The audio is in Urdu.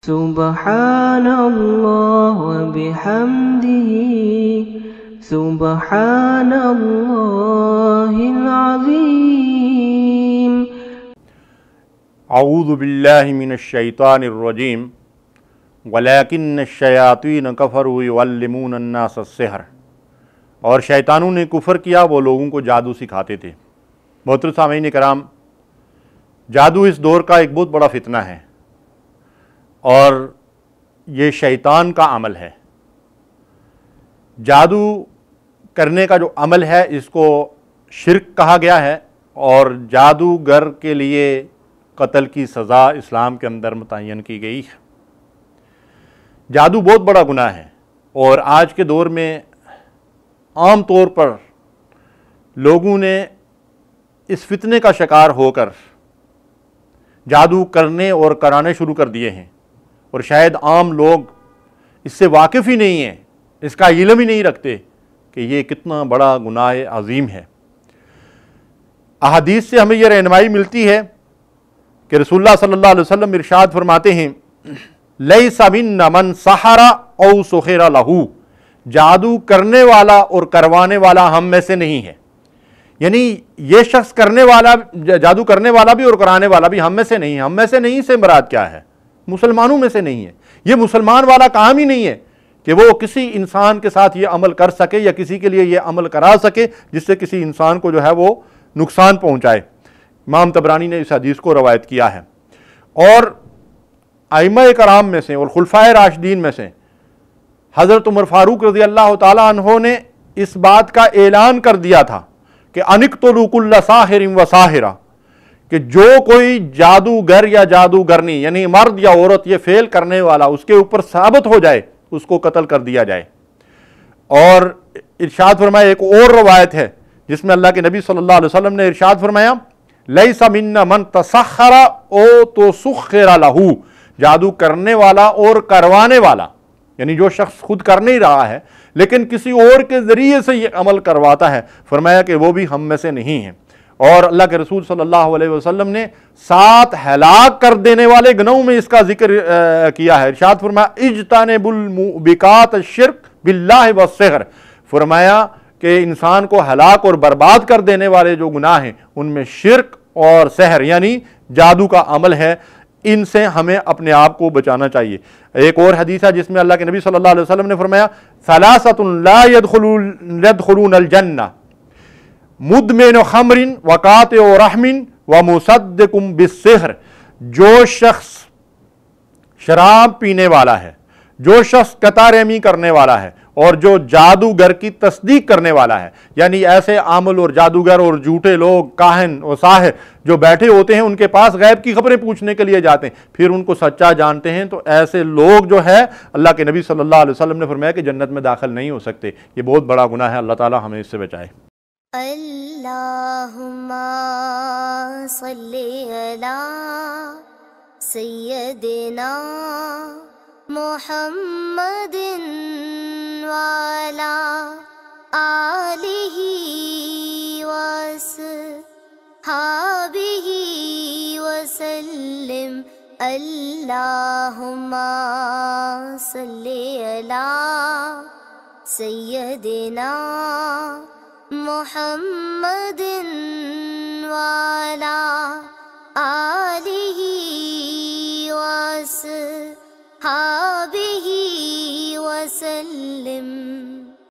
سبحان اللہ وبحمدہ سبحان اللہ العظیم۔ اعوذ باللہ من الشیطان الرجیم ولیکن الشیاطین کفروا یعلمون الناس السحر، اور شیطانوں نے کفر کیا، وہ لوگوں کو جادو سکھاتے تھے۔ محترم سامعین کرام، جادو اس دور کا ایک بہت بڑا فتنہ ہے اور یہ شیطان کا عمل ہے۔ جادو کرنے کا جو عمل ہے اس کو شرک کہا گیا ہے، اور جادوگر کے لیے قتل کی سزا اسلام کے اندر متعین کی گئی ہے۔ جادو بہت بڑا گناہ ہے، اور آج کے دور میں عام طور پر لوگوں نے اس فتنے کا شکار ہو کر جادو کرنے اور کرانے شروع کر دیے ہیں، اور شاید عام لوگ اس سے واقف ہی نہیں ہیں، اس کا علم ہی نہیں رکھتے کہ یہ کتنا بڑا گناہ عظیم ہے۔ احادیث سے ہمیں یہ رہنمائی ملتی ہے کہ رسول اللہ صلی اللہ علیہ وسلم ارشاد فرماتے ہیں، لیس منا من سحر او سحر لہ، جادو کرنے والا اور کروانے والا ہم میں سے نہیں ہے۔ یعنی یہ شخص کرنے والا، جادو کرنے والا بھی اور کرانے والا بھی ہم میں سے نہیں ہے۔ ہم میں سے نہیں سے مراد کیا ہے؟ مسلمانوں میں سے نہیں ہے۔ یہ مسلمان والا کام ہی نہیں ہے کہ وہ کسی انسان کے ساتھ یہ عمل کر سکے یا کسی کے لیے یہ عمل کرا سکے جس سے کسی انسان کو جو ہے وہ نقصان پہنچائے۔ امام طبرانی نے اس حدیث کو روایت کیا ہے، اور ائمہ کرام میں سے اور خلفائے راشدین میں سے حضرت عمر فاروق رضی اللہ تعالیٰ عنہ نے اس بات کا اعلان کر دیا تھا کہ اَنِقْتُلُوا كُلَّ سَاحِرٍ وَسَاحِرَةٍ، کہ جو کوئی جادوگر یا جادوگرنی یعنی مرد یا عورت یہ فعل کرنے والا اس کے اوپر ثابت ہو جائے اس کو قتل کر دیا جائے۔ اور ارشاد فرمایا، ایک اور روایت ہے جس میں اللہ کے نبی صلی اللہ علیہ وسلم نے ارشاد فرمایا، لیس منا من تسخر او تسخر لہ، جادو کرنے والا اور کروانے والا، یعنی جو شخص خود کر نہیں رہا ہے لیکن کسی اور کے ذریعے سے یہ عمل کرواتا ہے، فرمایا کہ وہ بھی ہم میں سے نہیں ہیں۔ اور اللہ کے رسول صلی اللہ علیہ وسلم نے 7 ہلاک کر دینے والے گناہوں میں اس کا ذکر کیا ہے۔ ارشاد فرمایا، اجتنبوا الموبقات الشرک باللہ والسحر، فرمایا کہ انسان کو ہلاک اور برباد کر دینے والے جو گناہ ہیں ان میں شرک اور سحر یعنی جادو کا عمل ہے، ان سے ہمیں اپنے آپ کو بچانا چاہیے۔ ایک اور حدیث ہے جس میں اللہ کے نبی صلی اللہ علیہ وسلم نے فرمایا، ثلاثۃ لا يدخلون الجنہ، مدمن خمر وقاطع رحم ومصدق بالسحر، جو شخص شراب پینے والا ہے، جو شخص قطع رحمی کرنے والا ہے، اور جو جادوگر کی تصدیق کرنے والا ہے۔ یعنی ایسے عامل اور جادوگر اور جھوٹے لوگ، کاہن اور ساحر جو بیٹھے ہوتے ہیں ان کے پاس غیب کی خبریں پوچھنے کے لیے جاتے ہیں، پھر ان کو سچا جانتے ہیں، تو ایسے لوگ جو ہے اللہ کے نبی صلی اللہ علیہ وسلم نے فرمایا کہ جنت میں داخل نہیں ہو سکتے۔ یہ بہت بڑا گناہ ہے، اللہ تعالی ہمیں اس سے بچائے۔ اللہم صلی علی سیدنا محمد وعلی آلہ وصحبہ وسلم۔ اللہم صلی علی سیدنا محمد وعلی آلہ وصحبہ وسلم۔